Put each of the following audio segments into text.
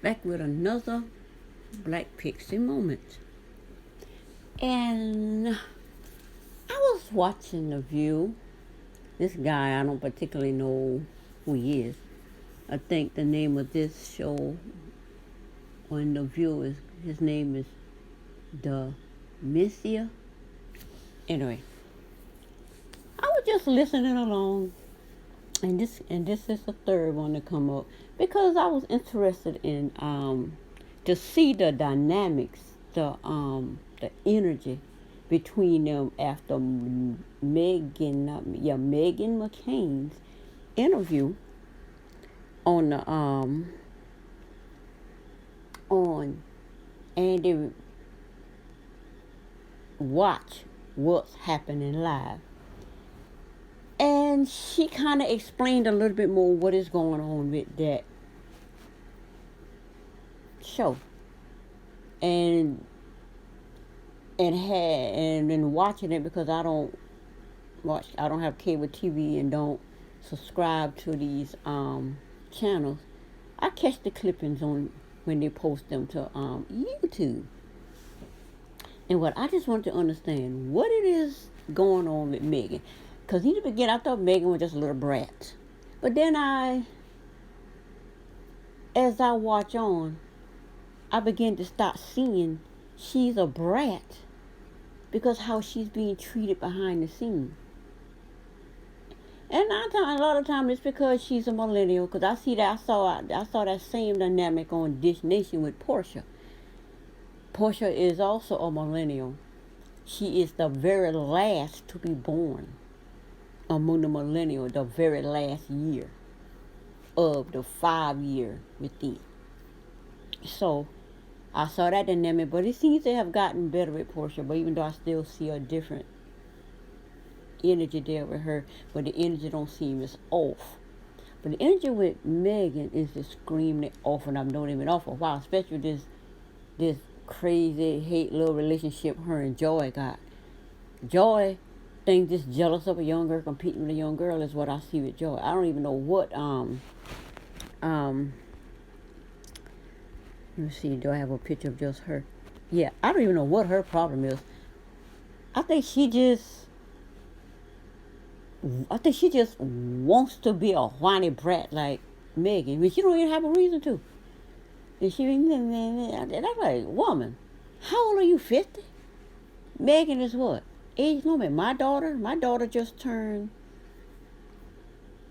back with another Black Pixie moment. And I was watching The View. This guy, I don't particularly know who he is. I think the name of this show on The View is, his name is The Missia. Anyway, I was just listening along, and this is the third one to come up because I was interested in to see the dynamics, the energy between them after Meghan McCain's interview on the on Andy Watch What's Happening Live. And she kind of explained a little bit more what is going on with that show. And been watching it because I don't have cable TV and don't subscribe to these channels. I catch the clippings on when they post them to YouTube. And what I just want to understand what it is going on with Meghan. Because in the beginning, I thought Meghan was just a little brat. But then as I watch on, I begin to start seeing she's a brat because how she's being treated behind the scenes. And a lot of times it's because she's a millennial. Because I saw that same dynamic on Dish Nation with Portia. Portia is also a millennial. She is the very last to be born among the millennial, the very last year of the 5 year within. So I saw that dynamic, but it seems to have gotten better with Portia. But even though I still see a different energy there with her, but the energy don't seem as off. But the energy with Meghan is just screaming off, and I've known it off for a while, especially this crazy hate little relationship her and Joy got. Joy thinks just jealous of a young girl competing with a young girl is what I see with Joy. I don't even know what let me see, do I have a picture of just her? Yeah, I don't even know what her problem is. I think she just wants to be a whiny brat like Meghan, but she don't even have a reason to. And that's like, woman, how old are you, 50? Meghan is what? Age limit. My daughter just turned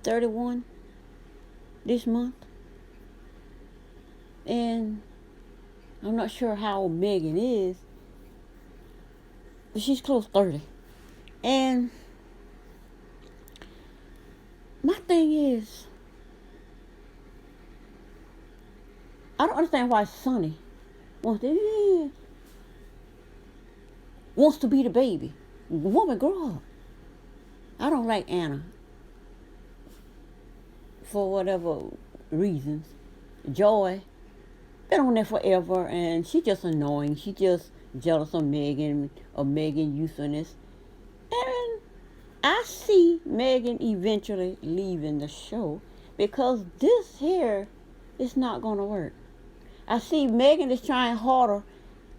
31 this month. And I'm not sure how old Meghan is, but she's close to 30. And my thing is, I don't understand why Sonny wants to be the baby. Woman, grow up. I don't like Anna for whatever reasons. Joy been on there forever, and she just annoying. She just jealous of Meghan usefulness. And I see Meghan eventually leaving the show because this here is not going to work. I see Meghan is trying harder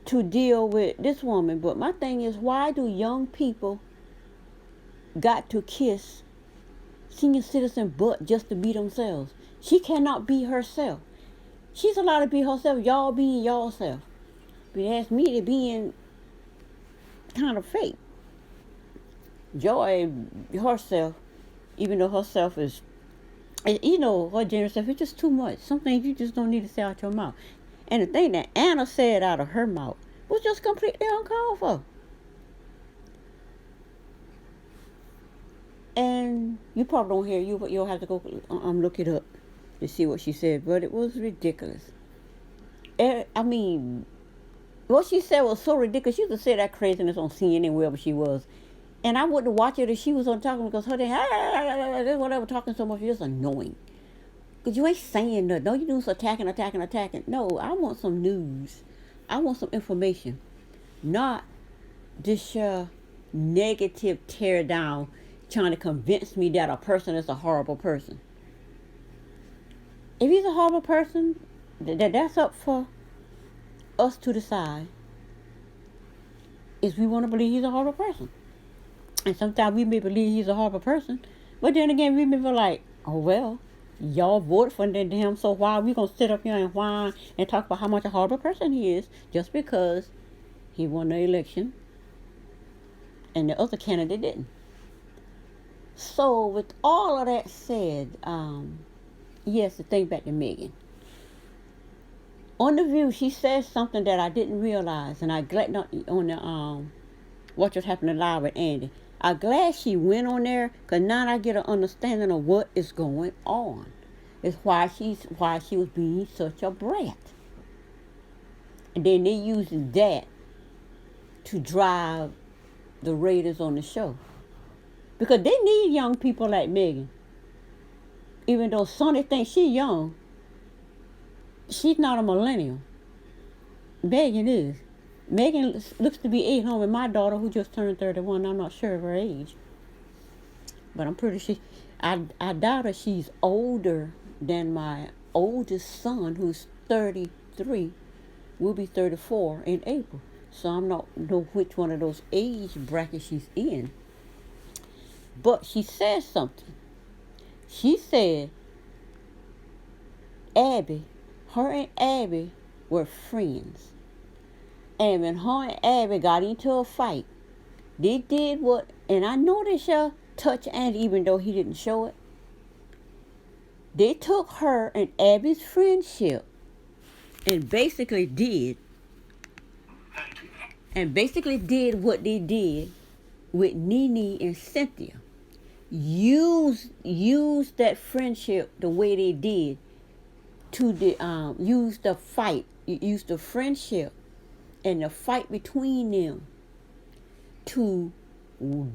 to deal with this woman, but my thing is, why do young people got to kiss senior citizen butt just to be themselves? She cannot be herself. She's allowed to be herself. Y'all being y'allself. But ask me to being kind of fake. Joy herself, even though herself is, her general self is just too much. Some things you just don't need to say out your mouth. And the thing that Anna said out of her mouth was just completely uncalled for. And you probably don't hear you, but you'll have to go look it up to see what she said. But it was ridiculous. I mean, what she said was so ridiculous. She used to say that craziness on CNN wherever she was. And I wouldn't watch it if she was on talking because her thing, whatever, talking so much, it's just annoying. Because you ain't saying nothing. No, you doing some attacking. No, I want some news. I want some information. Not this negative tear down trying to convince me that a person is a horrible person. If he's a horrible person, That's up for us to decide if we want to believe he's a horrible person. And sometimes we may believe he's a horrible person, but then again, we may be like, oh well, y'all voted for him, so why are we gonna sit up here and whine and talk about how much a horrible person he is just because he won the election and the other candidate didn't? So with all of that said, yes, to think back to Megan. On The View, she says something that I didn't realize, and I glad not on the What Was Happening Live with Andy. I'm glad she went on there, because now I get an understanding of what is going on. It's why she was being such a brat. And then they using that to drive the ratings on the show. Because they need young people like Megan. Even though Sonny thinks she's young, she's not a millennial. Megan is. Megan looks to be 8 home with my daughter who just turned 31. I'm not sure of her age. But I'm pretty sure. I doubt that she's older than my oldest son, who's 33, will be 34 in April. So I'm not know which one of those age brackets she's in. But she said something. She said her and Abby were friends. And when her and Abby got into a fight, they did what, and I know this shall touch Andy even though he didn't show it. They took her and Abby's friendship and basically did what they did with Nene and Cynthia. Use that friendship the way they did to use the fight, use the friendship and the fight between them to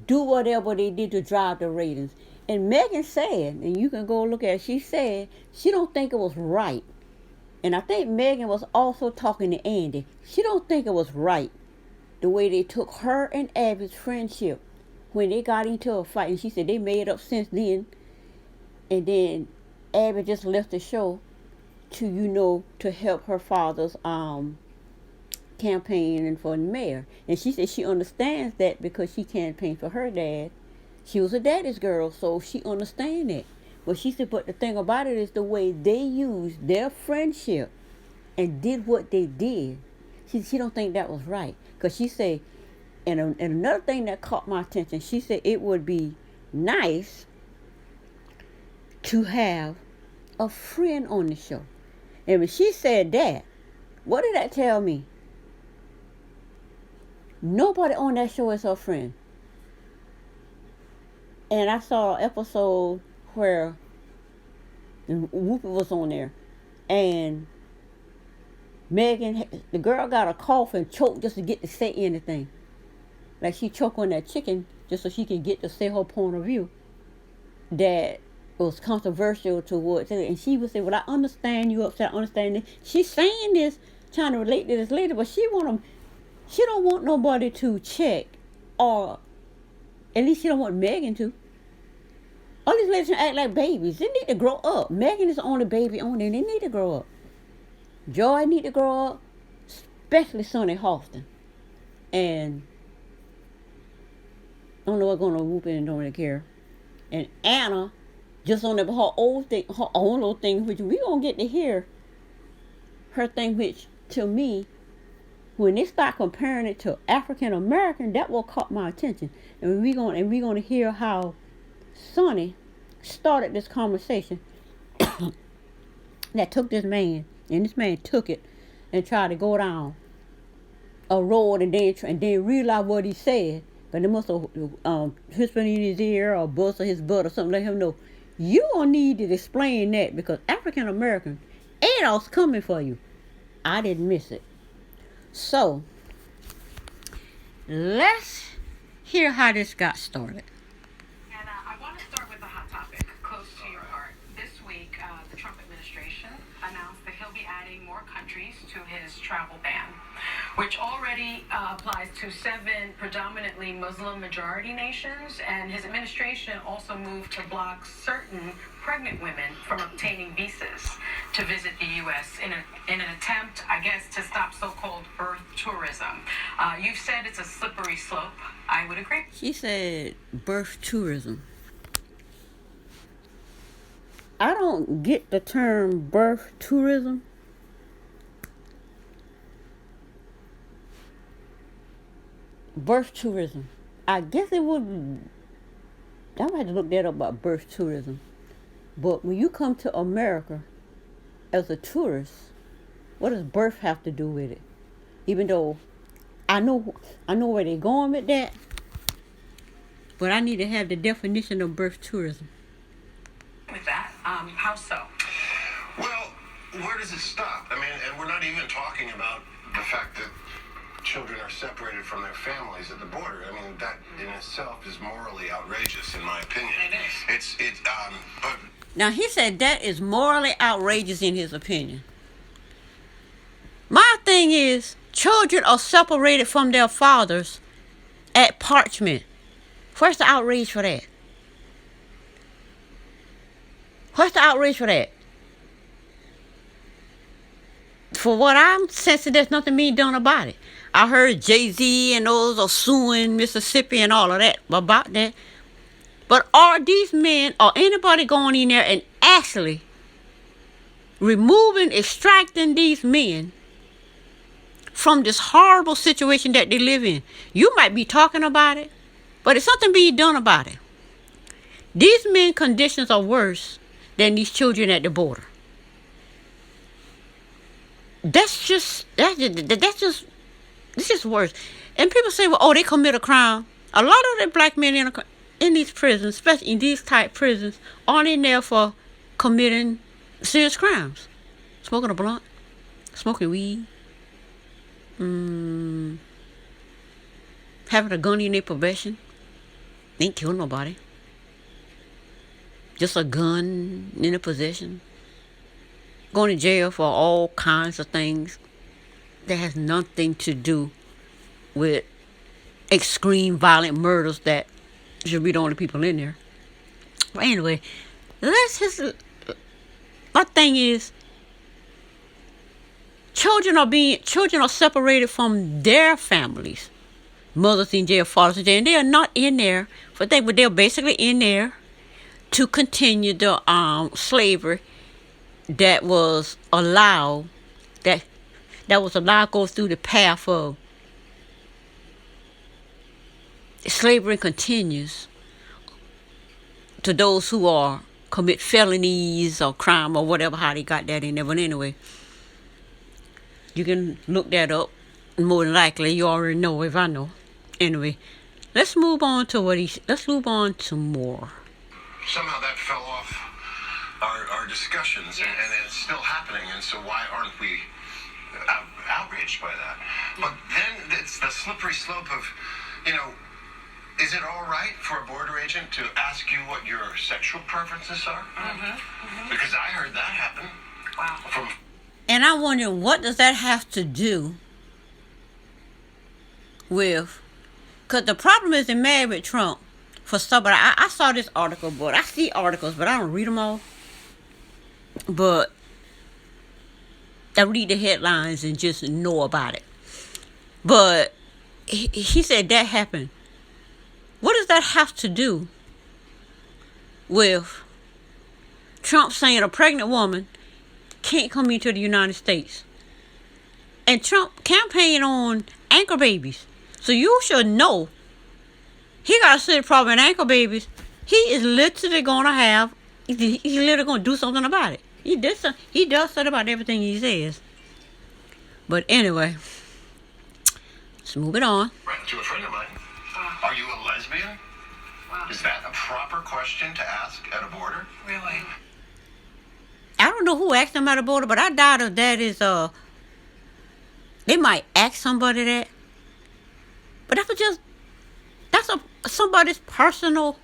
do whatever they did to drive the ratings. And Megan said, and you can go look at it, she said she don't think it was right. And I think Megan was also talking to Andy. She don't think it was right the way they took her and Abby's friendship when they got into a fight. And she said they made up since then. And then Abby just left the show to help her father's campaigning for the mayor. And she said she understands that because she campaigned for her dad. She was a daddy's girl, so she understands it. But she said, but the thing about it is the way they used their friendship and did what they did. She don't think that was right. Because she said, and another thing that caught my attention, she said it would be nice to have a friend on the show. And when she said that, what did that tell me? Nobody on that show is her friend. And I saw an episode where Whoopi was on there. And Megan, the girl got a cough and choked just to get to say anything. Like she choked on that chicken just so she can get to say her point of view. That was controversial towards it. And she would say, well, I understand you upset, I understand this. She's saying this, trying to relate to this later, but she don't want nobody to check, or at least she don't want Megan to. All these ladies act like babies. They need to grow up. Megan is the only baby on there, and they need to grow up. Joy need to grow up, especially Sonny Hostin. And I don't know what's going on with Whoopi and don't really care. And Anna, just on her own little thing, which we gonna get to hear her thing, which to me, when they start comparing it to African American, that will caught my attention. And we're gonna hear how Sonny started this conversation that took this man, and this man took it and tried to go down a road and then realize what he said. But they must have whispered in his ear or busted his butt or something, let him know. You gonna need to explain that because African American, ADOS coming for you. I didn't miss it. So, let's hear how this got started. And I want to start with a hot topic close to your heart. This week, the Trump administration announced that he'll be adding more countries to his travel ban. which already applies to 7 predominantly Muslim majority nations. And his administration also moved to block certain pregnant women from obtaining visas to visit the U.S. in an attempt, I guess, to stop so-called birth tourism. You've said it's a slippery slope. I would agree. She said birth tourism. I don't get the term birth tourism. Birth tourism. I guess it would. I might have to look that up about birth tourism. But when you come to America as a tourist, what does birth have to do with it? Even though I know where they're going with that, but I need to have the definition of birth tourism. With that, how so? Well, where does it stop? I mean, and we're not even talking about the fact that children are separated from their families at the border. I mean, that in itself is morally outrageous, in my opinion. It is. But Now, he said that is morally outrageous in his opinion. My thing is, children are separated from their fathers at Parchment. Where's the outrage for that? What's the outrage for that? For what I'm sensing, there's nothing being done about it. I heard Jay-Z and those are suing Mississippi and all of that about that. But are these men or anybody going in there and actually extracting these men from this horrible situation that they live in? You might be talking about it, but it's something being done about it. These men's conditions are worse than these children at the border. It's just worse. And people say, well, oh, they commit a crime. A lot of the black men in these prisons, especially in these type prisons, aren't in there for committing serious crimes. Smoking a blunt, smoking weed, having a gun in their possession. They ain't killing nobody. Just a gun in their possession. Going to jail for all kinds of things that has nothing to do with extreme violent murders that should be the only people in there. But anyway, my thing is, children are separated from their families. Mothers in jail, fathers in jail, and they are not in there for things, but they're basically in there to continue the slavery that was allowed to go through the path of slavery. Continues to those who commit felonies or crime or whatever, how they got that in there. But anyway, you can look that up. More than likely, you already know if I know. Anyway, let's move on to more. somehow that fell off our discussions, Yes. and it's still happening, and so why aren't we outraged by that? But then it's the slippery slope of, is it all right for a border agent to ask you what your sexual preferences are? Because I heard that happen. Wow. And I wonder, what does that have to do with, because the problem is they're mad with Trump for stuff, but I saw this article, but I see articles, but I don't read them all. But I read the headlines and just know about it. But he said that happened. What does that have to do with Trump saying a pregnant woman can't come into the United States? And Trump campaigned on anchor babies. So you should know he got a serious problem with anchor babies. He is literally going to have, he's literally going to do something about it. He does something about everything he says. But anyway, let's move it on. Right, to a friend of mine. Are you a lesbian? Wow. Is that a proper question to ask at a border? Really? I don't know who asked him at the border, but I doubt if that is, they might ask somebody that. But that's somebody's personal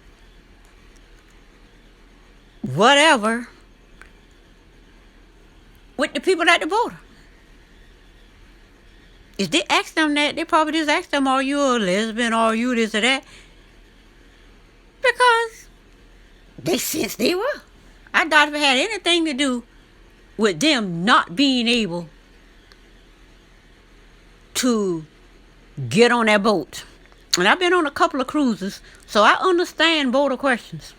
whatever with the people at the border. if they ask them that, they probably just ask them, are you a lesbian, or are you this or that? Because they sense they were. I doubt if it had anything to do with them not being able to get on that boat. And I've been on a couple of cruises, so I understand border questions.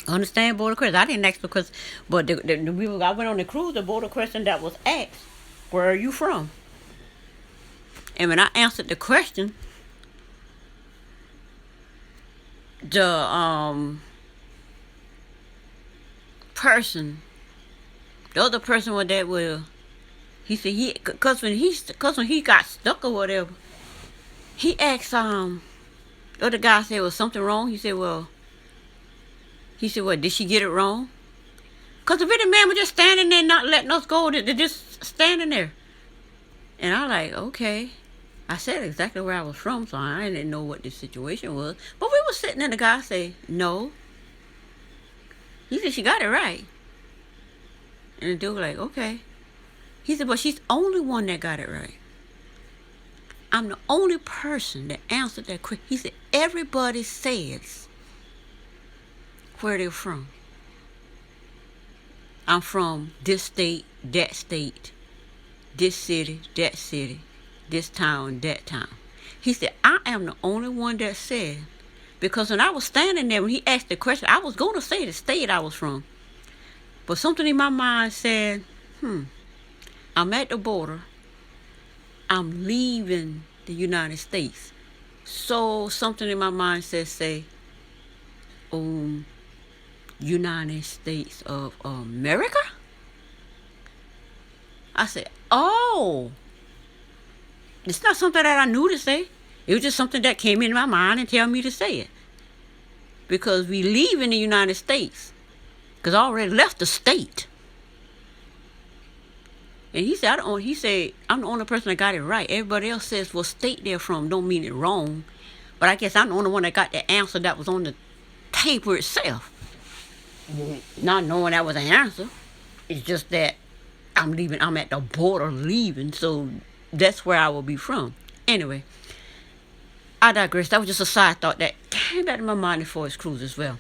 I didn't ask the question, but I went on the cruise, the border question that was asked, where are you from? And when I answered the question, the other person was that, well, he said cause when he got stuck or whatever, he asked the other guy said, was something wrong? He said, well, did she get it wrong? Cause the pretty man was just standing there, not letting us go. They're just standing there, and I like, okay. I said exactly where I was from, so I didn't know what the situation was. But we were sitting there, and the guy said, no. He said, she got it right. And the dude was like, okay. He said, but she's the only one that got it right. I'm the only person that answered that question. He said, everybody says where they're from. I'm from this state, that state, this city, that city, this town, that town. He said, I am the only one that said, because when I was standing there, when he asked the question, I was going to say the state I was from. But something in my mind said, I'm at the border. I'm leaving the United States. So something in my mind says, United States of America? I said, oh. It's not something that I knew to say. It was just something that came in my mind and tell me to say it. Because we leave in the United States. Because I already left the state. And he said, I'm the only person that got it right. Everybody else says what state they're from don't mean it wrong. But I guess I'm the only one that got the answer that was on the paper itself. Not knowing that was an answer. It's just that I'm at the border leaving, so that's where I will be from. Anyway, I digress. That was just a side thought that came back to my mind before his cruise as well.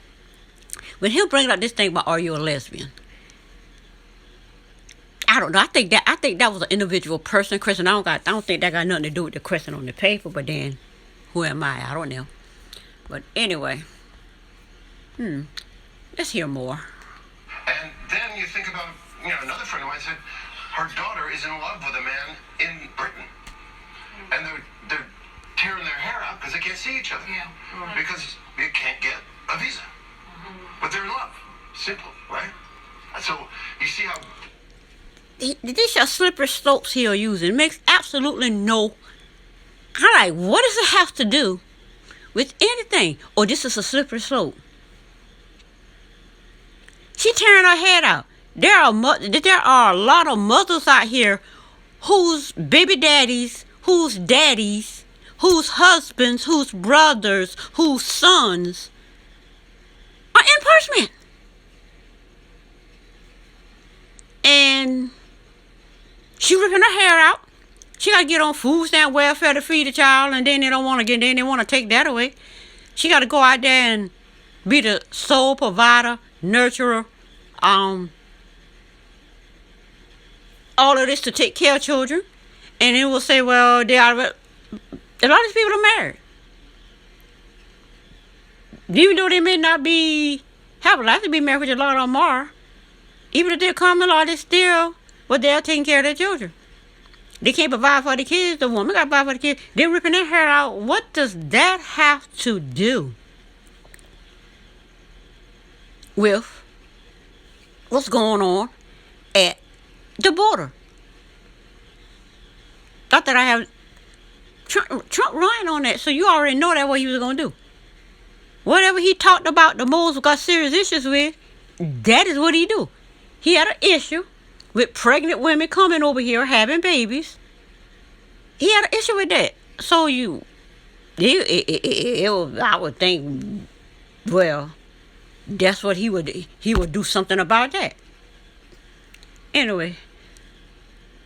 When he'll bring up this thing about, are you a lesbian? I don't know. I think that was an individual person question. I don't think that got nothing to do with the question on the paper. But then, who am I? I don't know. But anyway, let's hear more. And then you think about, another friend of mine said her daughter is in love with a man in Britain, and they're tearing their hair out because they can't see each other. Yeah. Right. Because they can't get a visa. But they're in love. Simple, right? So you see how these are slippery slopes he are using. It makes absolutely no. I'm like, what does it have to do with anything? Or this is a slippery slope. She tearing her head out. There are a lot of mothers out here whose baby daddies, whose daddies, whose husbands, whose brothers, whose sons are in punishment. And she ripping her hair out. She got to get on food stamp welfare to feed the child, and then they want to take that away. She got to go out there and be the sole provider, nurturer, all of this to take care of children. And then we'll say, well, a lot of these people are married. Even though they may not have a life to be married, which a lot of them are, even if they're common law, they're taking care of their children. They can't provide for the kids. The woman got to provide for the kids. They're ripping their hair out. What does that have to do with what's going on at the border? Not that I have Trump running on that, so you already know that what he was going to do. Whatever he talked about the most got serious issues with, that is what he do. He had an issue with pregnant women coming over here having babies. He had an issue with that. So I would think, well, that's what he would do something about that. Anyway,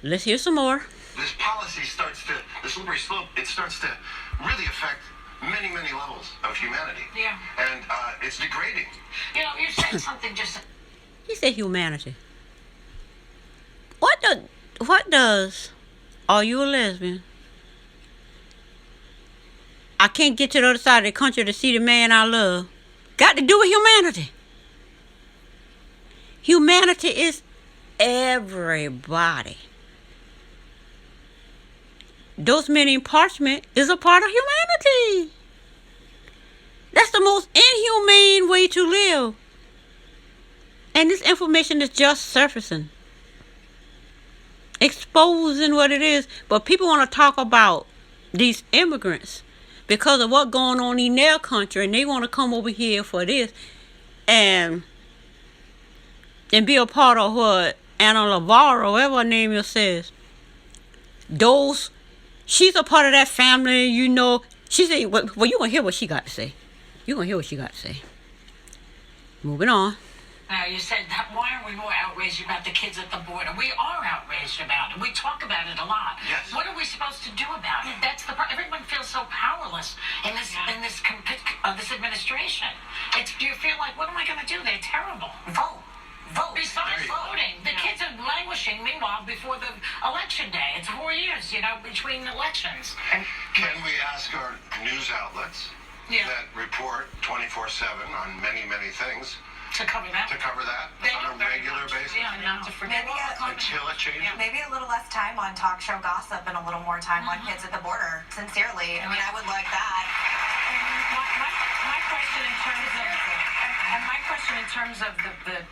let's hear some more. this policy starts to, the slippery slope, it starts to really affect many, many levels of humanity. Yeah. And it's degrading. You know, you said something just. He said humanity. What does, are you a lesbian? I can't get to the other side of the country to see the man I love. Got to do with humanity. Humanity is everybody. Those men in parchment is a part of humanity. That's the most inhumane way to live. And this information is just surfacing, exposing what it is. But people want to talk about these immigrants because of what's going on in their country, and they want to come over here for this and be a part of what Anna Lavarra, whatever her name is, says. She's a part of that family, you know. She said, well, you're going to hear what she got to say. You're going to hear what she got to say. Moving on. You said, why are we more outraged about the kids at the border? We are outraged about it. We talk about it a lot. Yes. What are we supposed to do about it? That's the everyone feels so powerless in this administration. Do you feel like, what am I going to do? They're terrible. Vote. Besides voting, the kids are languishing. Meanwhile, before the election day, it's 4 years, between elections. And Can we ask our news outlets that report 24/7 on many, many things to cover that? On a regular basis? Yeah, not to forget. Until it changes? Maybe a little less time on talk show gossip and a little more time on kids at the border. Sincerely, I mean, I would like that. My question in terms of the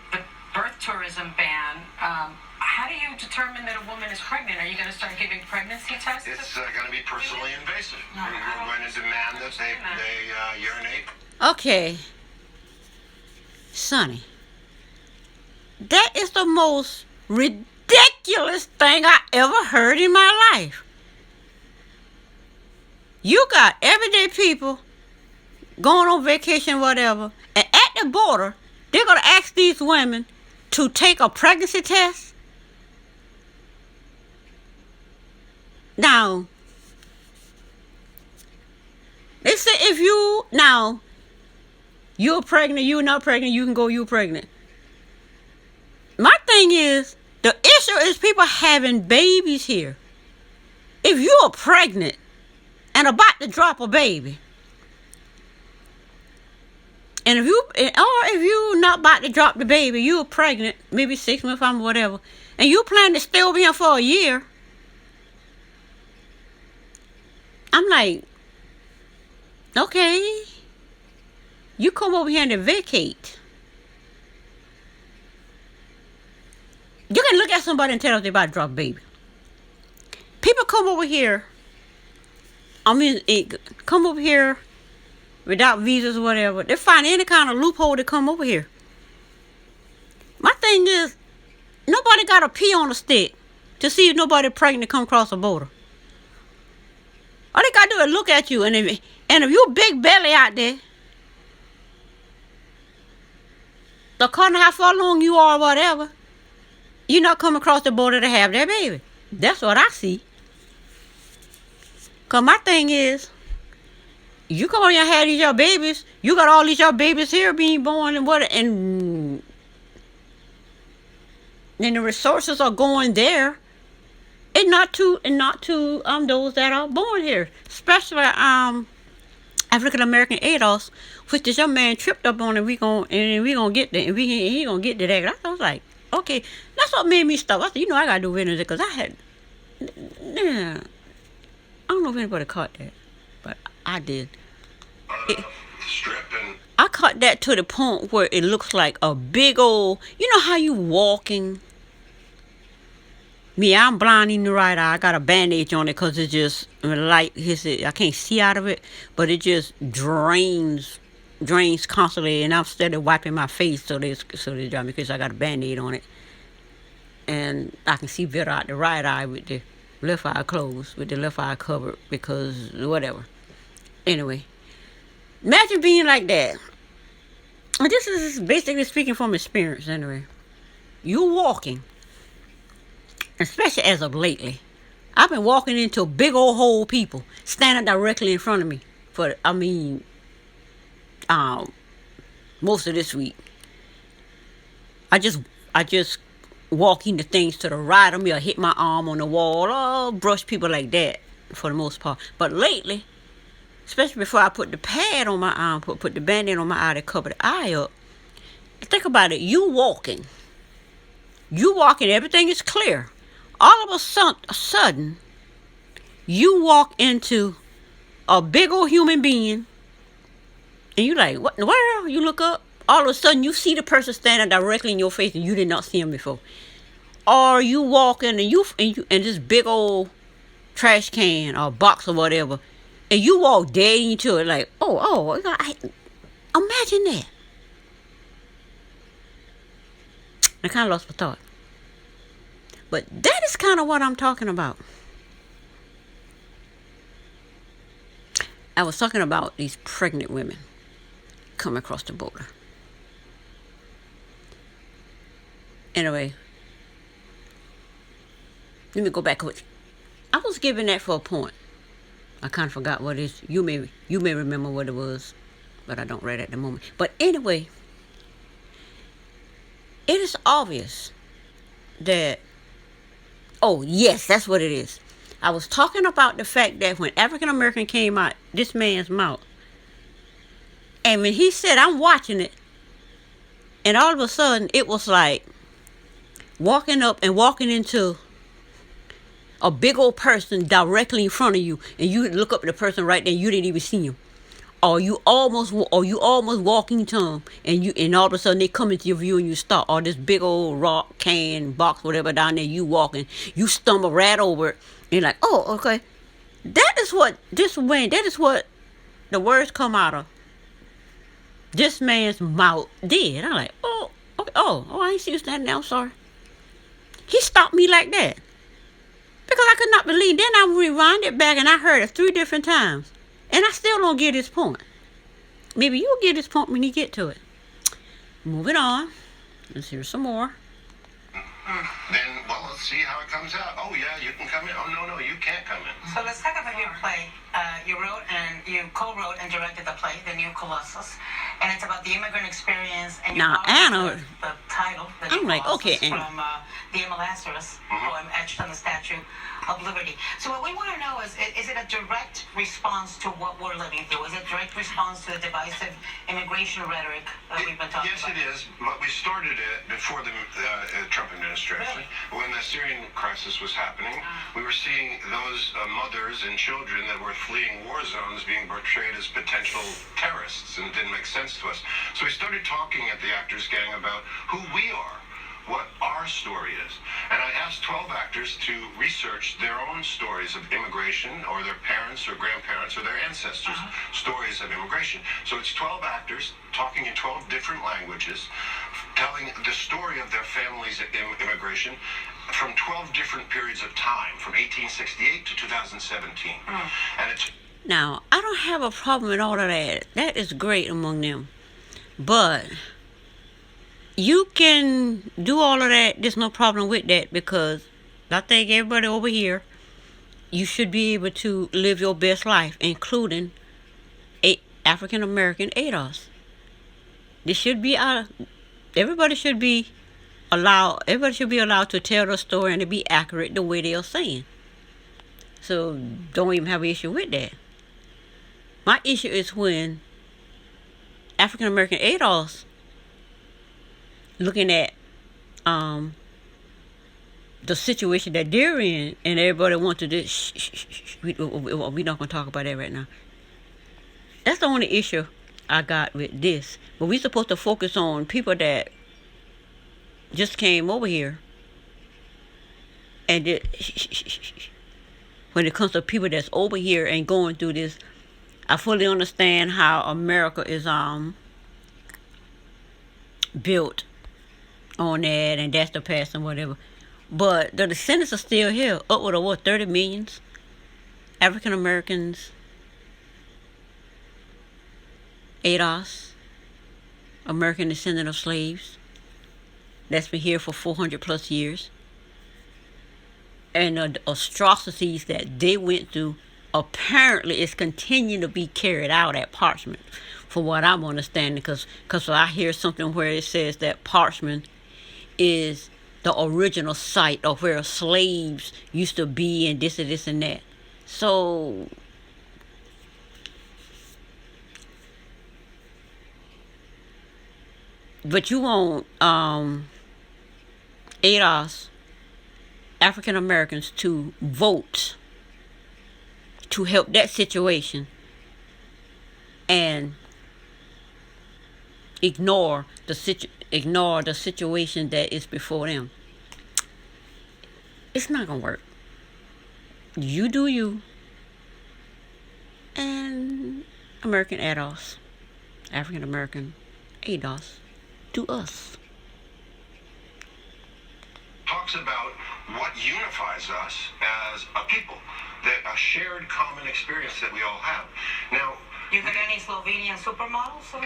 birth tourism ban, how do you determine that a woman is pregnant? Are you going to start giving pregnancy tests? It's going to be personally invasive. We're going to demand that they urinate. Okay. Sonny, that is the most ridiculous thing I ever heard in my life. You got everyday people going on vacation, whatever, and at the border, they're going to ask these women to take a pregnancy test? Now, they say if you're pregnant, you're not pregnant, you can go, you're pregnant. My thing is, the issue is people having babies here. If you are pregnant and about to drop a baby, and if you're not about to drop the baby, you're pregnant, maybe 6 months, whatever, and you plan to stay over here for a year, I'm like, okay, you come over here and vacate. You can look at somebody and tell them they're about to drop a baby. People come over here, come over here without visas or whatever. They find any kind of loophole to come over here. My thing is, nobody got to pee on a stick to see if nobody pregnant to come across the border. All they got to do is look at you, and if you big belly out there, according to how far along you are or whatever, you're not coming across the border to have that baby. That's what I see. Because my thing is, you come over here and have these your babies, you got all these your babies here being born and the resources are going there. And not to those that are born here, especially African American ADOS, which this young man tripped up on, and we gonna get there, and he gonna get to that. I was like, okay, that's what made me stop. I said, I gotta do business because I don't know if anybody caught that, but I did. I caught that to the point where it looks like a big old, how you walking. Me, I'm blind in the right eye. I got a bandage on it because it just light hits it. I can't see out of it, but it just drains constantly, and I'm steady wiping my face so they drive me because I got a band-aid on it, and I can see better out the right eye with the left eye closed, with the left eye covered because whatever. Anyway, imagine being like that. And this is basically speaking from experience. Anyway, you walking. Especially as of lately, I've been walking into big old hole people standing directly in front of me most of this week. I just walk into things to the right of me or hit my arm on the wall or brush people like that for the most part. But lately, especially before I put the pad on my arm, put the band-aid on my eye to cover the eye up, think about it. You walking, everything is clear. All of a sudden, you walk into a big old human being, and you like, what in the world? You look up, all of a sudden you see the person standing directly in your face, and you did not see him before. Or you walk in and this big old trash can or box or whatever, and you walk dead into it like, imagine that. I kind of lost my thought. But that is kind of what I'm talking about. I was talking about these pregnant women coming across the border. Anyway, let me go back. I was giving that for a point. I kind of forgot what it is. You may remember what it was, but I don't right at the moment. But anyway, it is obvious that, oh yes, that's what it is. I was talking about the fact that when African American came out this man's mouth, and when he said, I'm watching it, and all of a sudden it was like walking up and walking into a big old person directly in front of you, and you look up at the person right there, and you didn't even see him, or you almost walking into them, and all of a sudden they come into your view and you stop, or this big old rock, can, box, whatever down there, you walking, you stumble right over it, and you're like, oh, okay, that is what the words come out of this man's mouth did. I'm like, oh, okay, I ain't see you standing there, I'm sorry. He stopped me like that. Because I could not believe. Then I rewound it back and I heard it 3 different times. And I still don't get his point. Maybe you'll get his point when you get to it. Moving on. Let's hear some more. Then, well, let's see how it comes out. Oh, yeah, you can come in. Oh, no, you can't come in. So let's talk about your play. You co-wrote and directed the play, The New Colossus, and it's about the immigrant experience. And now, Anna, the title, The New I'm like, Colossus, okay, Anna. from the Emma Lazarus poem etched on the Statue of Liberty. So what we want to know is it a direct response to what we're living through? Is it a direct response to the divisive immigration rhetoric that we've been talking about? Yes, it is. But we started it before the Trump administration. Really? When the Syrian crisis was happening, we were seeing those mothers and children that were fleeing war zones being portrayed as potential terrorists, and it didn't make sense to us. So we started talking at the Actors Gang about who we are, what our story is. And I asked 12 actors to research their own stories of immigration, or their parents or grandparents or their ancestors' stories of immigration. So it's 12 actors talking in 12 different languages, telling the story of their families' immigration from 12 different periods of time, from 1868 to 2017. And it's... Now, I don't have a problem with all of that. That is great among them. But you can do all of that. There's no problem with that, because I think everybody over here, you should be able to live your best life, including African American ADOS. This should be everybody should be allowed to tell their story and to be accurate the way they are saying. So don't even have an issue with that. My issue is when African American ADOS looking at the situation that they're in, and everybody wants to do we're not going to talk about that right now. That's the only issue I got with this. But we're supposed to focus on people that just came over here, and when it comes to people that's over here and going through this, I fully understand how America is built on that, and that's the past and whatever. But the descendants are still here, upward of 30 millions African Americans, ADOS, American descendant of slaves, that's been here for 400 plus years. and the atrocities that they went through apparently is continuing to be carried out at Parchment, for what I'm understanding, because I hear something where it says that Parchment is the original site of where slaves used to be and this and that. So but you want ADOS, African Americans, to vote to help that situation and ignore the situation that is before them. It's not gonna work. You do you, and American ADOS, African American ADOS, do us. Talks about what unifies us as a people, a shared common experience that we all have. Now, You got any Slovenian supermodels?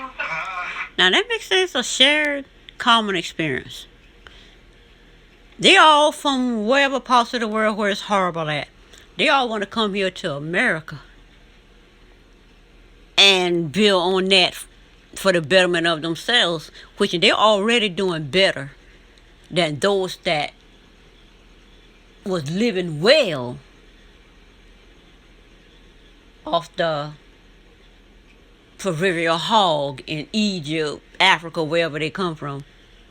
Now that makes sense. A shared common experience. They all from wherever parts of the world where it's horrible at. They all want to come here to America and build on that for the betterment of themselves, which they're already doing better than those that was living well off the proverbial hog in Egypt, Africa, wherever they come from,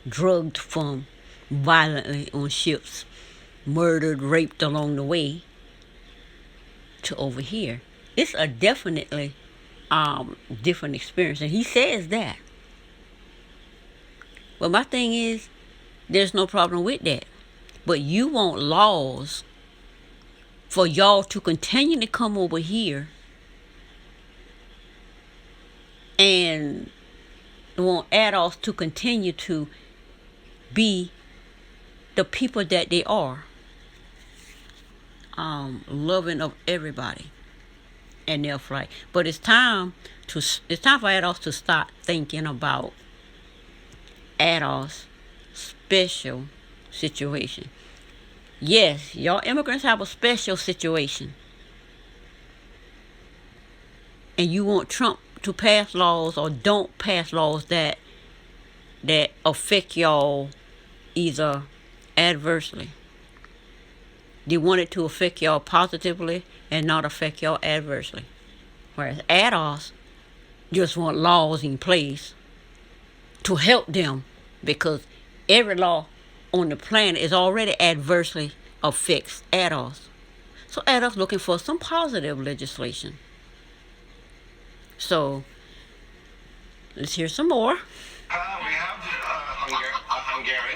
drugged from violently on ships, murdered, raped along the way to over here. It's a definitely different experience, and he says that. But my thing is, there's no problem with that. But you want laws for y'all to continue to come over here and want ADOS to continue to be the people that they are, loving of everybody and their flight. But it's time for ADOS to start thinking about ADOS special situation. Yes, y'all immigrants have a special situation, and you want Trump to pass laws or don't pass laws that affect y'all either adversely. They want it to affect y'all positively and not affect y'all adversely. Whereas ADOS just want laws in place to help them, because every law on the planet is already adversely affects ADOS. So ADOS looking for some positive legislation. So let's hear some more. We have Hungary.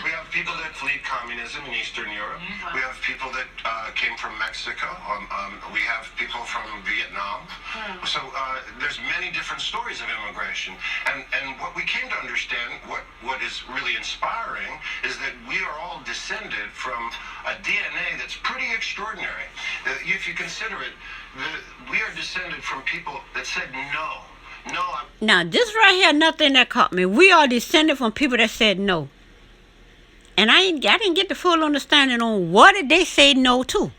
We have people that fled communism in Eastern Europe. We have people that came from Mexico. We have people from Vietnam. So there's many different stories of immigration. And what we came to understand, what is really inspiring, is that we are all descended from a DNA that's pretty extraordinary. If you consider it, we are descended from people that said no. Now, this right here, nothing that caught me. We are descended from people that said no. And I didn't get the full understanding on what did they say no to.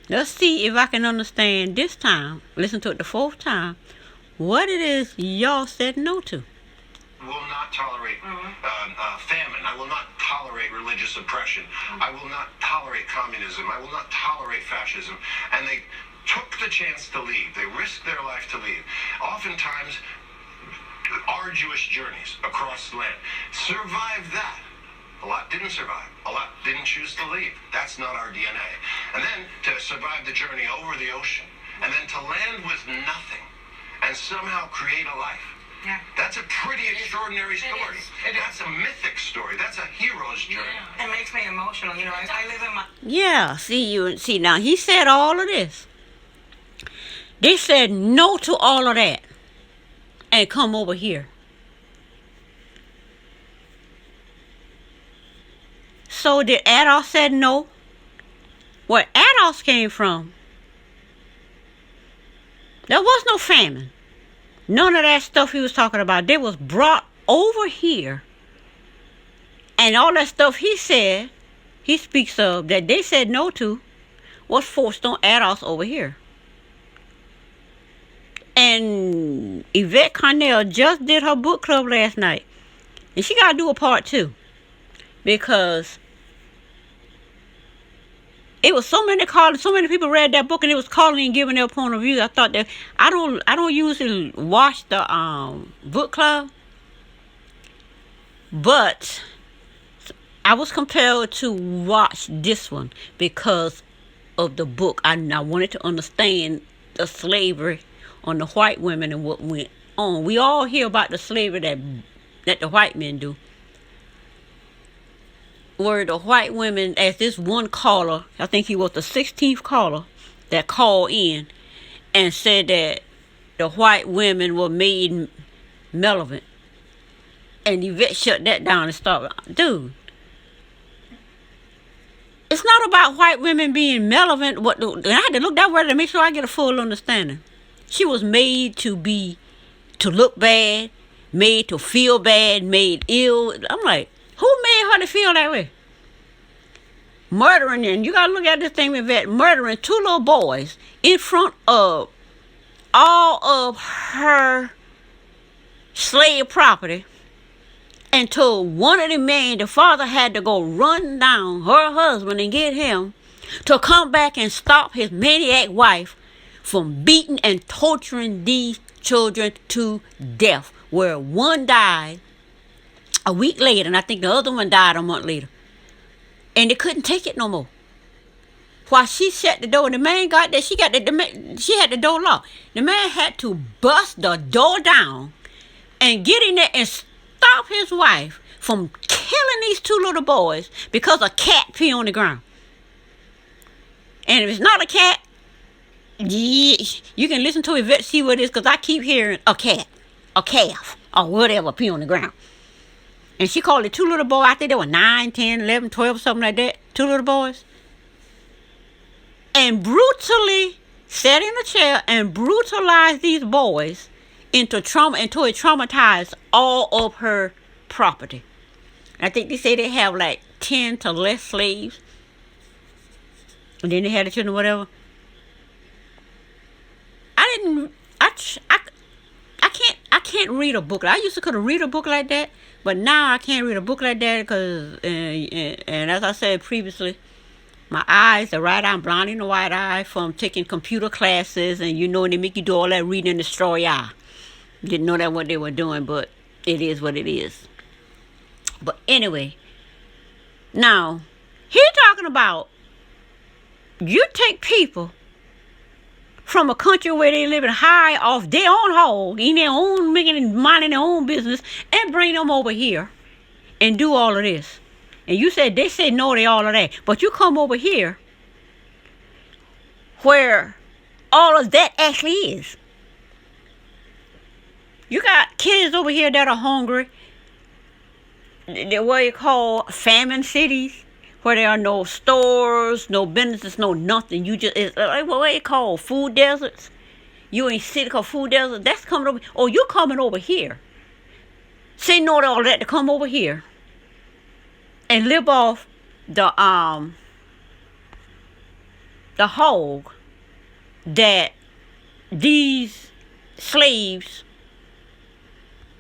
Let's see if I can understand this time. Listen to it the fourth time. What it is y'all said no to. Will not tolerate famine. I will not tolerate religious oppression. I will not tolerate communism. I will not tolerate fascism. And they took the chance to leave. They risked their life to leave. Oftentimes, arduous journeys across the land. Survived that. A lot didn't survive. A lot didn't choose to leave. That's not our DNA. And then to survive the journey over the ocean, and then to land with nothing, and somehow create a life. Yeah. That's a pretty extraordinary story. That's a mythic story. That's a hero's journey. It makes me emotional. You know, I live in my... Yeah, see now he said all of this. They said no to all of that and come over here. So did ADOS said no? Where ADOS came from, there was no famine. None of that stuff he was talking about. They was brought over here. And all that stuff he said, he speaks of that they said no to was forced on ADOS over here. And Yvette Carnell just did her book club last night. And she got to do a part 2. Because it was so many callers, so many people read that book, and it was calling and giving their point of view. I thought that I don't usually watch the book club, but I was compelled to watch this one because of the book. I wanted to understand the slavery on the white women and what went on. We all hear about the slavery that the white men do. Where the white women, as this one caller, I think he was the 16th caller that called in and said that the white women were made malevolent. And Yvette shut that down and stopped. Dude, it's not about white women being malevolent. I had to look that word to make sure I get a full understanding. She was made to look bad, made to feel bad, made ill. I'm like, who made her to feel that way? Murdering, and you gotta look at this thing with that, murdering 2 little boys in front of all of her slave property, and told one of the men, the father had to go run down her husband and get him to come back and stop his maniac wife from beating and torturing these children to death, where one died a week later, and I think the other one died a month later. And they couldn't take it no more. While she shut the door, and the man got there, she had the door locked. The man had to bust the door down and get in there and stop his wife from killing these 2 little boys because a cat pee on the ground. And if it's not a cat, you can listen to Yvette, see what it is, because I keep hearing a cat, a calf, or whatever pee on the ground. And she called it 2 little boys. I think they were 9, 10, 11, 12, something like that. 2 little boys. And brutally sat in a chair and brutalized these boys into trauma, until it traumatized all of her property. I think they say they have like 10 to less slaves. And then they had the children, whatever. I can't read a book. I used to could read a book like that, but now I can't read a book like that because, and as I said previously, my eyes, the right eye, I'm blind in the right eye from taking computer classes, and they make you do all that reading and destroy your eye. Didn't know that what they were doing, but it is what it is. But anyway, now, he's talking about you take people from a country where they living high off their own hog, in their own, minding their own business, and bring them over here and do all of this. And you said they said no to all of that, but you come over here where all of that actually is. You got kids over here that are hungry. They're what you call famine cities, where there are no stores, no businesses, no nothing. You just, it's like what you call food deserts. You ain't city called food desert. That's coming over. Oh, you're coming over here. Say no to all that to come over here and live off the hog that these slaves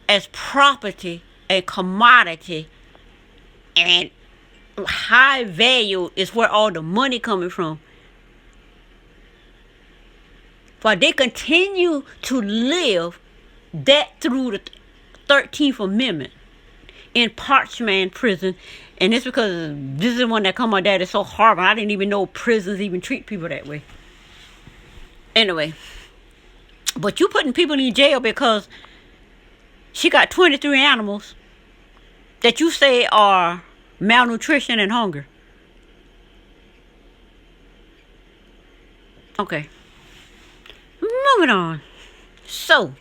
as property and commodity and high value is where all the money coming from. But they continue to live that through the 13th Amendment in Parchman prison. And it's because this is the one that come out that is so horrible. I didn't even know prisons even treat people that way. Anyway, but you putting people in jail because she got 23 animals that you say are malnutrition and hunger. Okay. Moving on. So,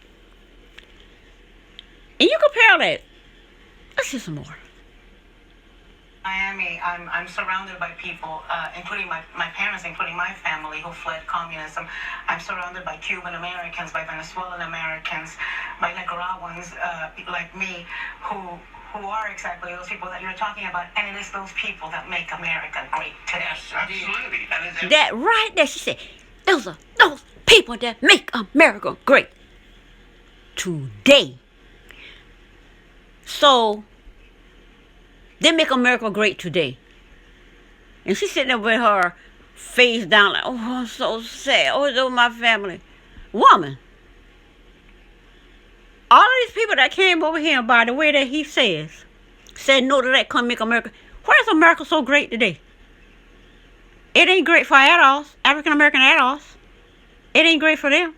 and you compare that. Let's hear some more. Miami, I'm surrounded by people, including my parents, including my family who fled communism. I'm surrounded by Cuban Americans, by Venezuelan Americans, by Nicaraguans like me who who are exactly those people that you're talking about, and it is those people that make America great today. Yes, Absolutely. And That right there, she said, those are those people that make America great today. So, they make America great today. And she's sitting there with her face down like, oh, I'm so sad. Oh, it's over my family. Woman, all of these people that came over here, by the way that he said no to that, come make America. Why is America so great today? It ain't great for ADOS, African American ADOS. It ain't great for them.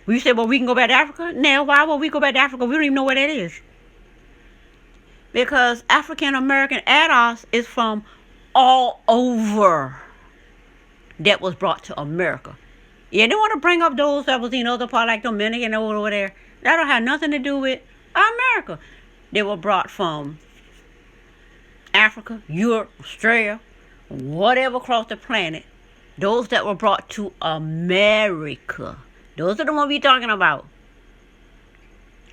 We said, well, we can go back to Africa. Now, why would we go back to Africa? We don't even know where that is. Because African American ADOS is from all over that was brought to America. Yeah, they want to bring up those that was in other parts like Dominican over there. That don't have nothing to do with America. They were brought from Africa, Europe, Australia, whatever across the planet. Those that were brought to America. Those are the ones we're talking about.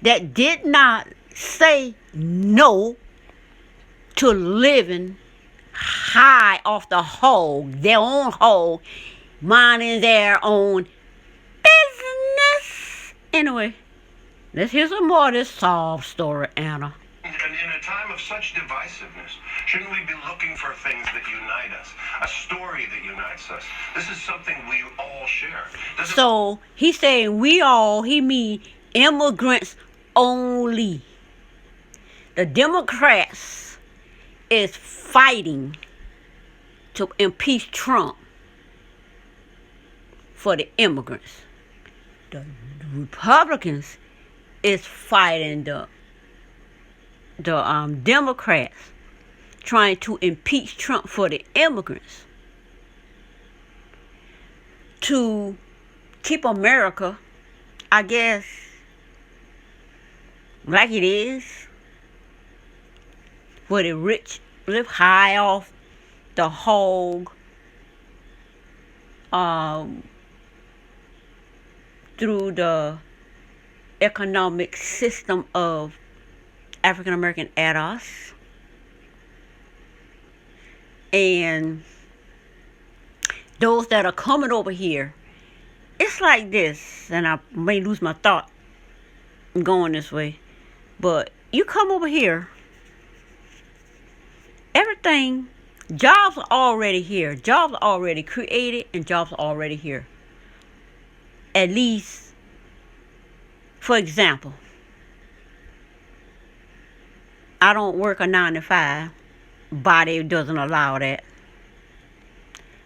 That did not say no to living high off the hog, their own hog, minding their own business. Anyway, let's hear some more of this sob story, Anna. And in a time of such divisiveness, shouldn't we be looking for things that unite us? A story that unites us. This is something we all share. So he's saying we all, he mean immigrants only. The Democrats is fighting to impeach Trump for the immigrants. The Republicans is fighting the Democrats, trying to impeach Trump for the immigrants, to keep America, I guess, like it is, where the rich live high off the hog, through the economic system of African American ADOS. And those that are coming over here, it's like this, and I may lose my thought going this way, but you come over here, everything, jobs are already here, jobs are already created, and jobs are already here. At least, for example, I don't work a 9 to 5. Body doesn't allow that.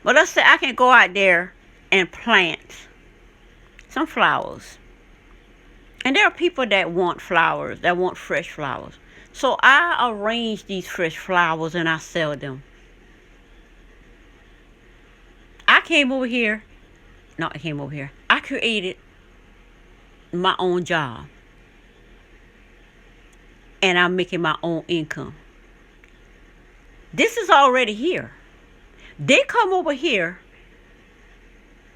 But let's say I can go out there and plant some flowers. And there are people that want flowers, that want fresh flowers. So I arrange these fresh flowers and I sell them. I created my own job. And I'm making my own income. This is already here. They come over here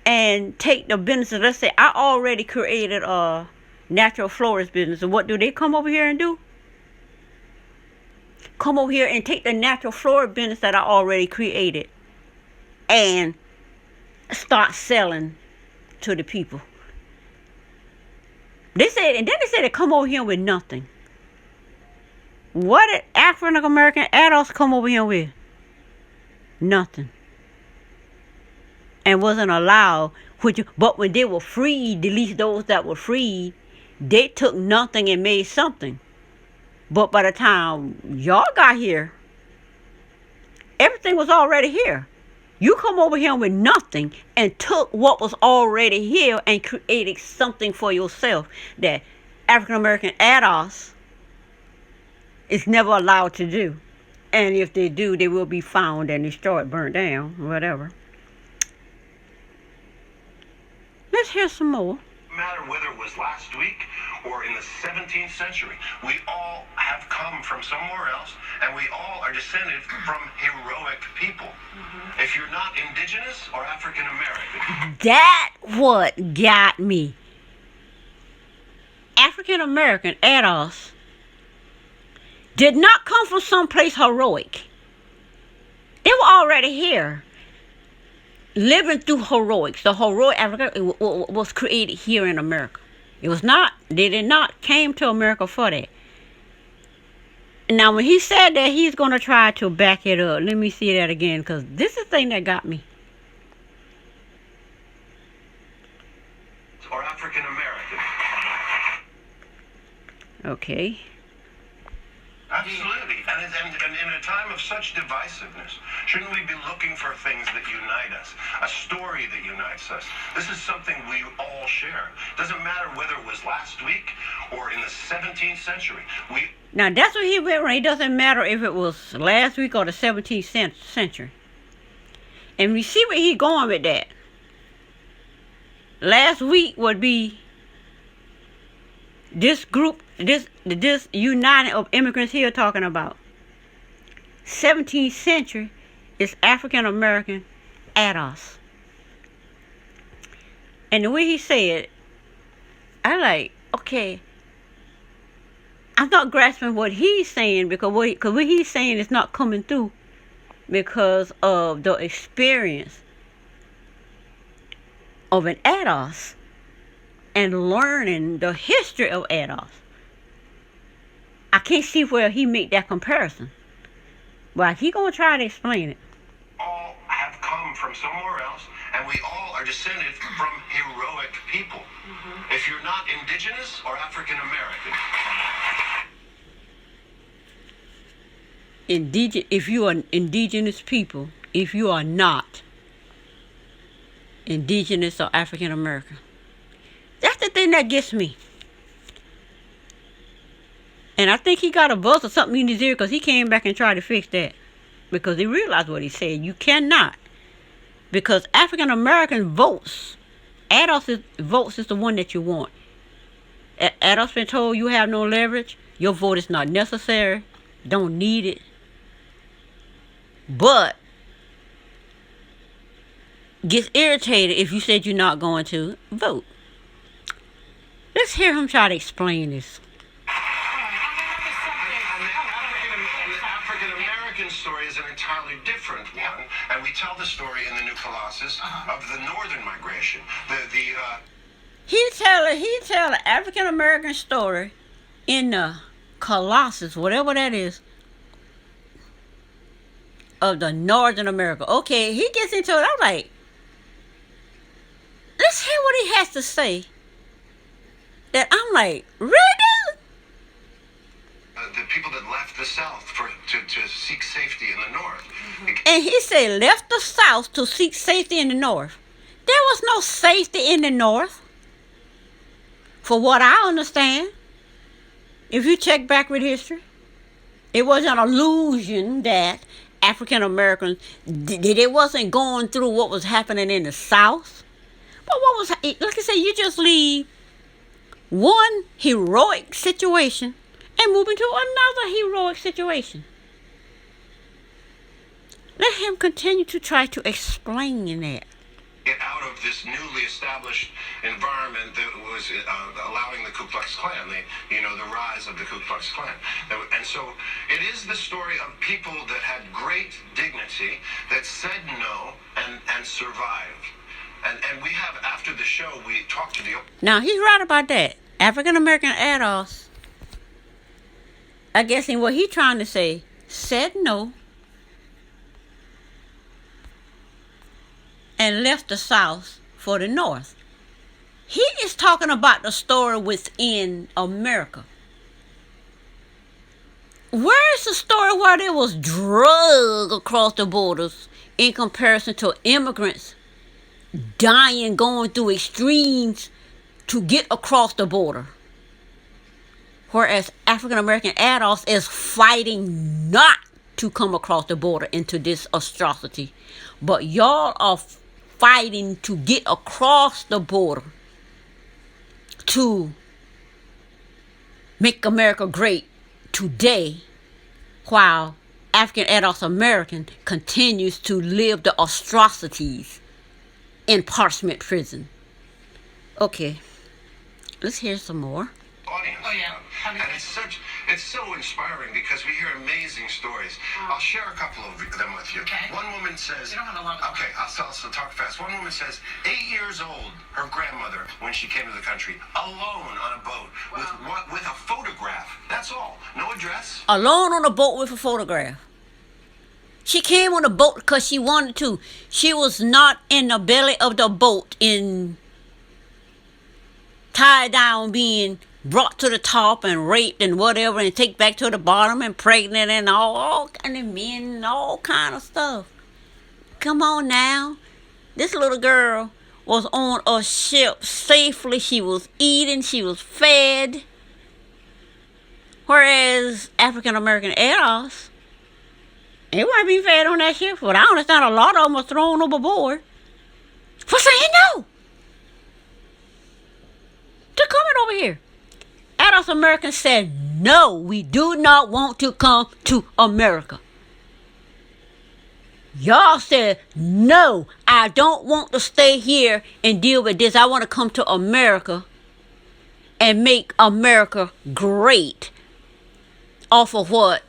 and take the business. Let's say I already created a natural florist business. And what do they come over here and do? Come over here and take the natural florist business that I already created and start selling to the people. They said they come over here with nothing. What did African American ADOS come over here with? Nothing. And wasn't allowed. But when they were freed, at least those that were freed, they took nothing and made something. But by the time y'all got here, everything was already here. You come over here with nothing and took what was already here and created something for yourself that African American ADOS is never allowed to do. And if they do, they will be found and destroyed, burnt down, whatever. Let's hear some more. No matter whether it was last week or in the 17th century, we all have come from somewhere else, and we all are descended from heroic people. Mm-hmm. If you're not indigenous or African American. That's what got me. African American, ADOS, did not come from someplace heroic. They were already here, living through heroics. The heroic Africa was created here in America. It was not, they did not came to America for that. Now, when he said that, he's going to try to back it up. Let me see that again, because this is the thing that got me. Or African American. Okay. Absolutely. And in a time of such divisiveness, shouldn't we be looking for things that unite us? A story that unites us. This is something we all share. Doesn't matter whether it was last week or in the 17th century. Now, that's what he went on. It doesn't matter if it was last week or the 17th century. And we see where he's going with that. Last week would be this group, this uniting of immigrants here talking about. 17th century is African American ADOS. And the way he said, I like, okay, I'm not grasping what he's saying because what he's saying is not coming through because of the experience of an ADOS and learning the history of ADOS. I can't see where he make that comparison. But he gonna try to explain it. All have come from somewhere else, and we all are descended from heroic people. Mm-hmm. If you're not indigenous or African American. If you are indigenous people, if you are not indigenous or African American. That's the thing that gets me. And I think he got a buzz or something in his ear because he came back and tried to fix that. Because he realized what he said. You cannot. Because African American votes, ADOS votes is the one that you want. ADOS been told you have no leverage. Your vote is not necessary. Don't need it. But gets irritated if you said you're not going to vote. Let's hear him try to explain this. The African American story is an entirely different one, and we tell the story in the New Colossus of the northern migration. He tell an African American story in the Colossus, whatever that is, of the northern America. Okay, he gets into it. I'm like, let's hear what he has to say. That I'm like, really? The people that left the South to seek safety in the North. Mm-hmm. And he said left the South to seek safety in the North. There was no safety in the North. For what I understand. If you check back with history. It was an illusion that African Americans, they wasn't going through what was happening in the South. But what was, like I said, you just leave one heroic situation and move into another heroic situation. Let him continue to try to explain that. Get out of this newly established environment that was allowing the Ku Klux Klan, the rise of the Ku Klux Klan. And so it is the story of people that had great dignity, that said no and survived. And we have, after the show, we talked to the... Now, he's right about that. African American ADOS, I guess in what he's trying to say, said no and left the South for the North. He is talking about the story within America. Where is the story where there was drugs across the borders in comparison to immigrants dying, going through extremes to get across the border? Whereas African American ADOS is fighting not to come across the border into this atrocity. But y'all are fighting to get across the border to make America great today, while African ADOS American continues to live the atrocities in Parchment Prison. Okay, let's hear some more. audience. Oh, yeah. And it's so inspiring because we hear amazing stories. I'll share a couple of them with you. Okay. One woman says, You don't have a lot of time. okay, I'll talk fast. One woman says, 8 years old, her grandmother, when she came to the country, alone on a boat with a photograph. That's all. No address. Alone on a boat with a photograph. She came on the boat because she wanted to. She was not in the belly of the boat tied down, being brought to the top and raped and whatever, and take back to the bottom and pregnant and all kind of men and all kind of stuff. Come on now. This little girl was on a ship safely. She was eating. She was fed. Whereas African American ADOS, they weren't being fed on that ship. But I understand a lot of them were thrown overboard for saying no to coming over here. ADOS Americans said, no, we do not want to come to America. Y'all said, no, I don't want to stay here and deal with this. I want to come to America and make America great off of what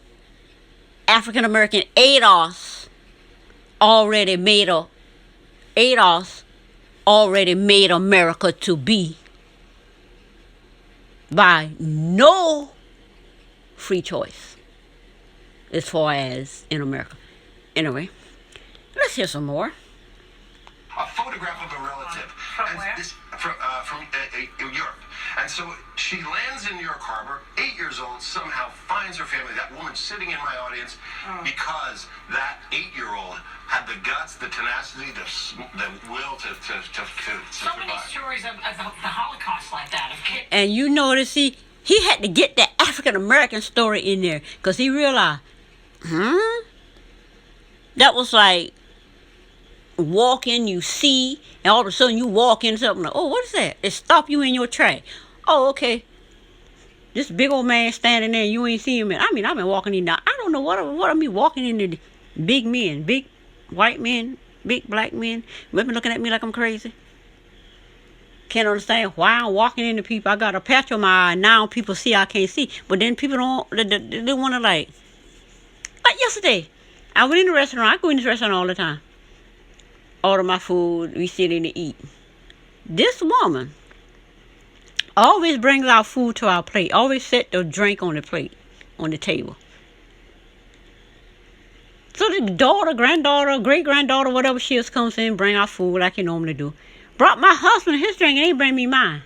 African American ADOS already made America to be by no free choice as far as in America. Anyway, let's hear some more. A photograph of a relative. From where? From Europe. And so she lands in New York Harbor, 8 years old, somehow finds her family. That woman sitting in my audience, because that 8-year-old had the guts, the tenacity, the will to So many survive. stories of the Holocaust like that, of kids. And you notice he had to get that African American story in there because he realized, that was like walking, you see, and all of a sudden you walk in something like, oh, what is that? It stop you in your track. Oh, okay. This big old man standing there, you ain't see him. I mean, I've been walking in now. I don't know what I mean walking into big men, big white men, big black men. Women looking at me like I'm crazy. Can't understand why I'm walking into people. I got a patch on my eye. Now people see I can't see. But then people they want to like yesterday. I went in the restaurant. I go in this restaurant all the time. Order my food. We sit in to eat. This woman always brings our food to our plate. Always set the drink on the plate, on the table. So the daughter, granddaughter, great-granddaughter, whatever she is, comes in, bring our food like you normally do. Brought my husband his drink and he bring me mine.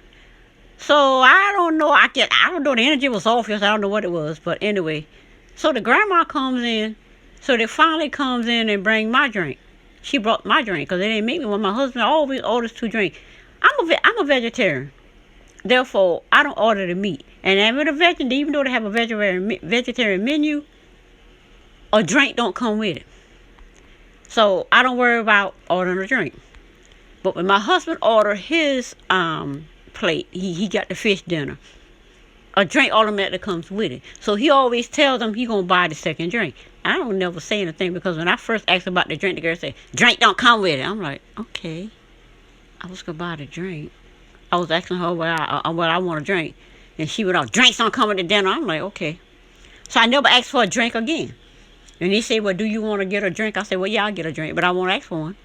So I don't know. I don't know. The energy was off. I don't know what it was. But anyway, so the grandma comes in. So they finally comes in and bring my drink. She brought my drink because they didn't make me one. My husband always orders 2 drinks. I'm a vegetarian. Therefore, I don't order the meat. And I'm a vegetarian, even though they have a vegetarian menu, a drink don't come with it. So I don't worry about ordering a drink. But when my husband ordered his plate, he got the fish dinner. A drink automatically comes with it. So he always tells them he going to buy the second drink. I don't never say anything because when I first asked about the drink, the girl said, drink don't come with it. I'm like, okay. I was going to buy the drink. I was asking her what I want to drink. And she went, drinks don't come with the dinner. I'm like, okay. So I never asked for a drink again. And he said, well, do you want to get a drink? I said, well, yeah, I'll get a drink, but I won't ask for one.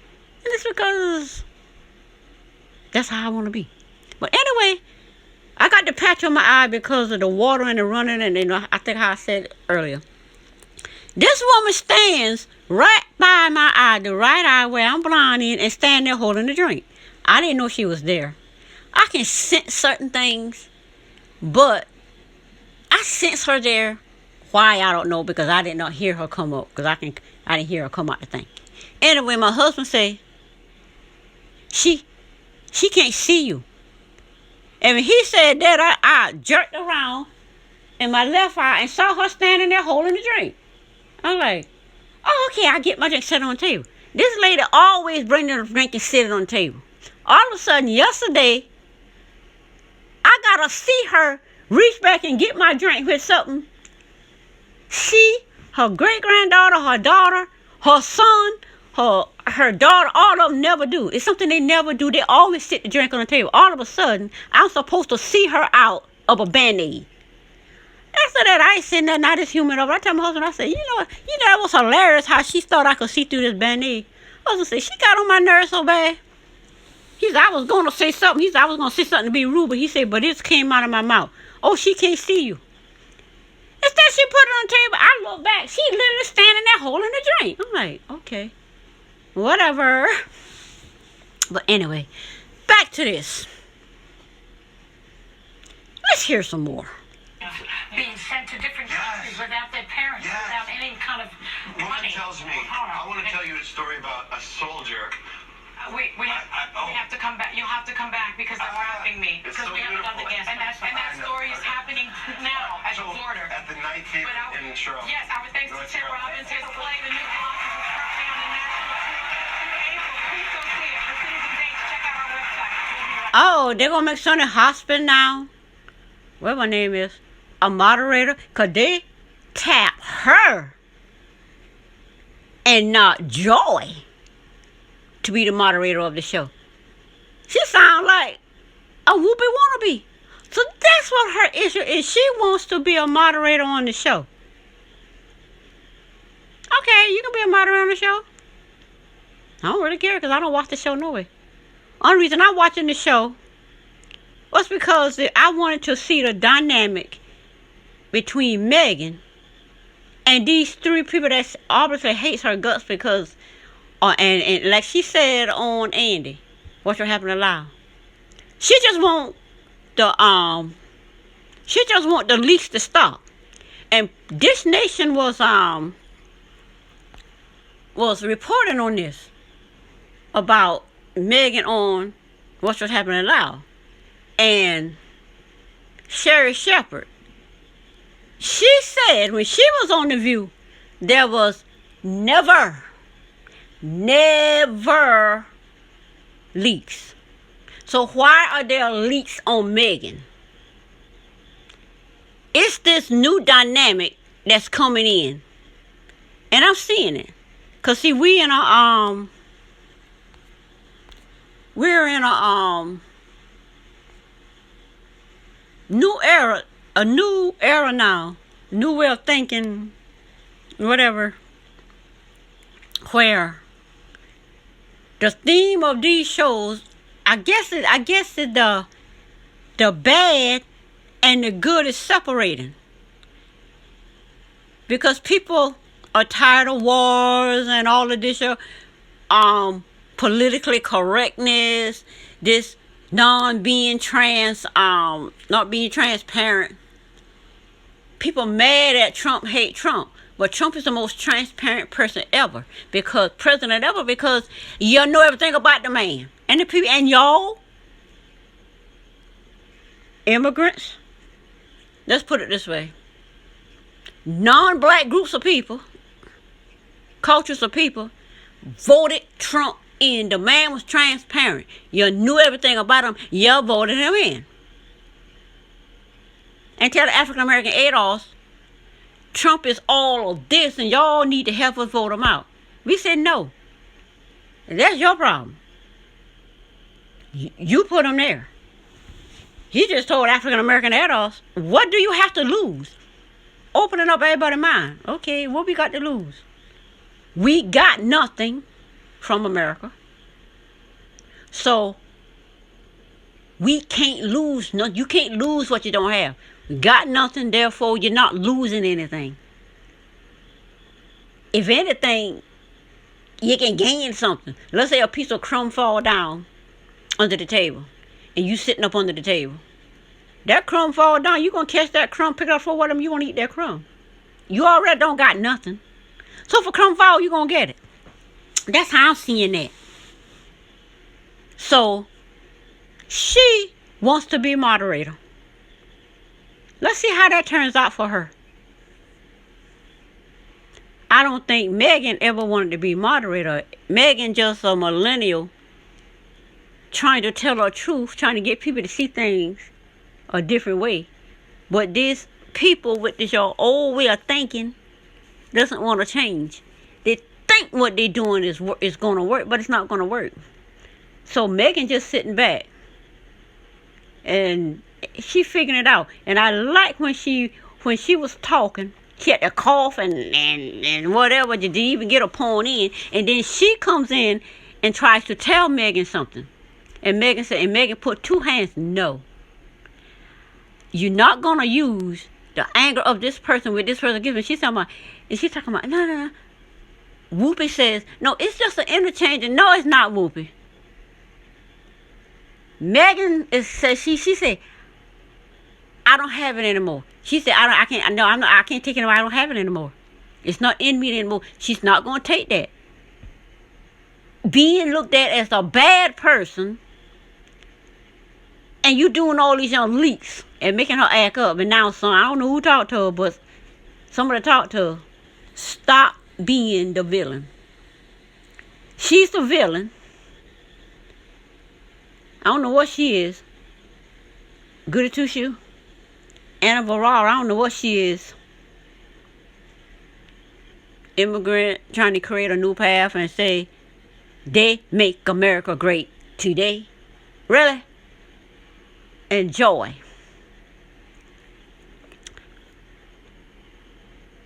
And it's because that's how I want to be. But anyway, I got the patch on my eye because of the water and the running, and I think how I said earlier. This woman stands right by my eye, the right eye where I'm blind in, and stand there holding the drink. I didn't know she was there. I can sense certain things, but I sense her there. Why, I don't know, because I did not hear her come up, because I didn't hear her come out the thing. Anyway, my husband say, she can't see you. And when he said that, I jerked around in my left eye and saw her standing there holding the drink. I'm like, oh, okay, I get my drink set on the table. This lady always bring the drink and sit it on the table. All of a sudden, yesterday, I got to see her reach back and get my drink with something. She, her great-granddaughter, her daughter, her son, her daughter, all of them never do. It's something they never do. They always sit the drink on the table. All of a sudden, I'm supposed to see her out of a Band-Aid. After that, I ain't sitting there, not this human over. I tell my husband, I said, you know what? You know, that was hilarious how she thought I could see through this Band-Aid. I was gonna say, she got on my nerves so bad. He said, I was gonna say something. He said, I was gonna say something to be rude, but he said, but this came out of my mouth. Oh, she can't see you. Instead, she put it on the table. I look back. She literally standing there holding the drink. I'm like, okay, whatever. But anyway, back to this. Let's hear some more. Being sent to different countries without their parents, without any kind of Woman money. tells me, I want to tell you a story about a soldier. We have to come back. You'll have to come back because they're wrapping me. It's Because so we haven't done the beautiful. guest. And that story is happening now at the border. At the night theater in Charlotte. Yes, our thanks to Tim Robbins, his play, The New Colossus, is currently on the national tour. April, please go see it. As soon as the dates, check out our website. We'll be right Oh, they're gonna make Sonny Hospital now. What my name is? A moderator. Cause they tap her and not Joy to be the moderator of the show. She sounds like a Whoopi wannabe. So that's what her issue is. She wants to be a moderator on the show. Okay, you can be a moderator on the show. I don't really care because I don't watch the show no way. Only reason I'm watching the show was because I wanted to see the dynamic between Megan and these three people that obviously hates her guts because, and like she said on Andy, what should happen to Lyle? She just want the leaks to stop. And This Nation was reporting on this about Megan on what should happen to Lyle. And Sherry Shepherd, she said when she was on The View, there was never leaks. So why are there leaks on Megan? It's this new dynamic that's coming in. And I'm seeing it. Cause see, we're in a new era now, new way of thinking, whatever, where the theme of these shows, I guess the bad and the good is separating, because people are tired of wars and all of this politically correctness, this not being transparent. People mad at Trump, hate Trump. But Trump is the most transparent person ever. Because you know everything about the man. And the people, and y'all, immigrants, let's put it this way. Non-black groups of people, cultures of people, voted Trump in. The man was transparent. You knew everything about him. You voted him in. And tell the African American ADOS, Trump is all of this and y'all need to help us vote him out. We said no. And that's your problem. You put him there. He just told African American ADOS, what do you have to lose? Opening up everybody's mind. Okay, what we got to lose? We got nothing from America. So we can't lose. No, you can't lose what you don't have. We got nothing, therefore you're not losing anything. If anything, you can gain something. Let's say a piece of crumb fall down under the table, and you sitting up under the table. That crumb fall down, you gonna catch that crumb, pick it up for what you gonna eat that crumb. You already don't got nothing. So if a crumb fall, you gonna get it. That's how I'm seeing that. So she wants to be moderator. Let's see how that turns out for her. I don't think Megan ever wanted to be moderator. Megan just a millennial trying to tell her truth, trying to get people to see things a different way. But these people with this your old way of thinking doesn't want to change. They think what they're doing is going to work, but it's not going to work. So Megan just sitting back and she figuring it out. And I like when she was talking, she had to cough and whatever to even get a point in. And then she comes in and tries to tell Megan something. And Megan put two hands, no. You're not going to use the anger of this person with this person giving. She's talking about, no. Whoopi says, no, it's just an interchange. And no, it's not, Whoopi. Megan she said, I don't have it anymore. She said, I can't take it anymore. I don't have it anymore. It's not in me anymore. She's not going to take that. Being looked at as a bad person, and you doing all these young leaks and making her act up. And now, son, I don't know who talked to her, but somebody talked to her. Stop being the villain. She's the villain. I don't know what she is. Goody Two Shoe. Anna Varara, I don't know what she is. Immigrant trying to create a new path and say, they make America great today. Really? Enjoy.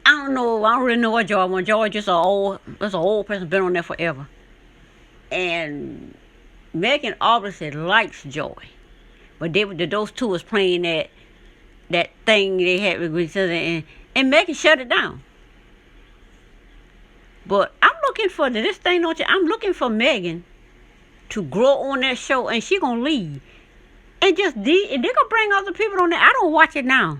I don't really know what Joy wants. Joy just an old person, been on there forever. And Megan obviously likes Joy. But those two was playing that thing they had with each other, and Megan shut it down. But I'm looking for this thing, don't you? I'm looking for Megan to grow on that show, and she gonna leave. And they're gonna bring other people on there. I don't watch it now.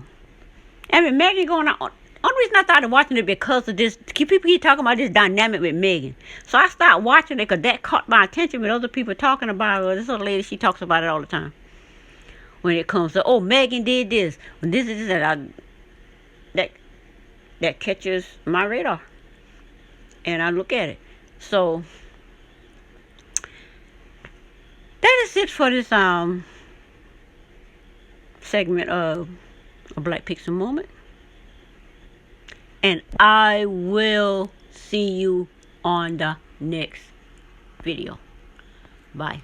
I mean, Megan going on. Only reason I started watching it because of this. People keep talking about this dynamic with Megan. So I started watching it because that caught my attention with other people talking about it. This other lady, she talks about it all the time. When it comes to, oh, Megan did this. When this is that catches my radar. And I look at it. So that is it for this segment of a Black Pixel Moment. And I will see you on the next video. Bye.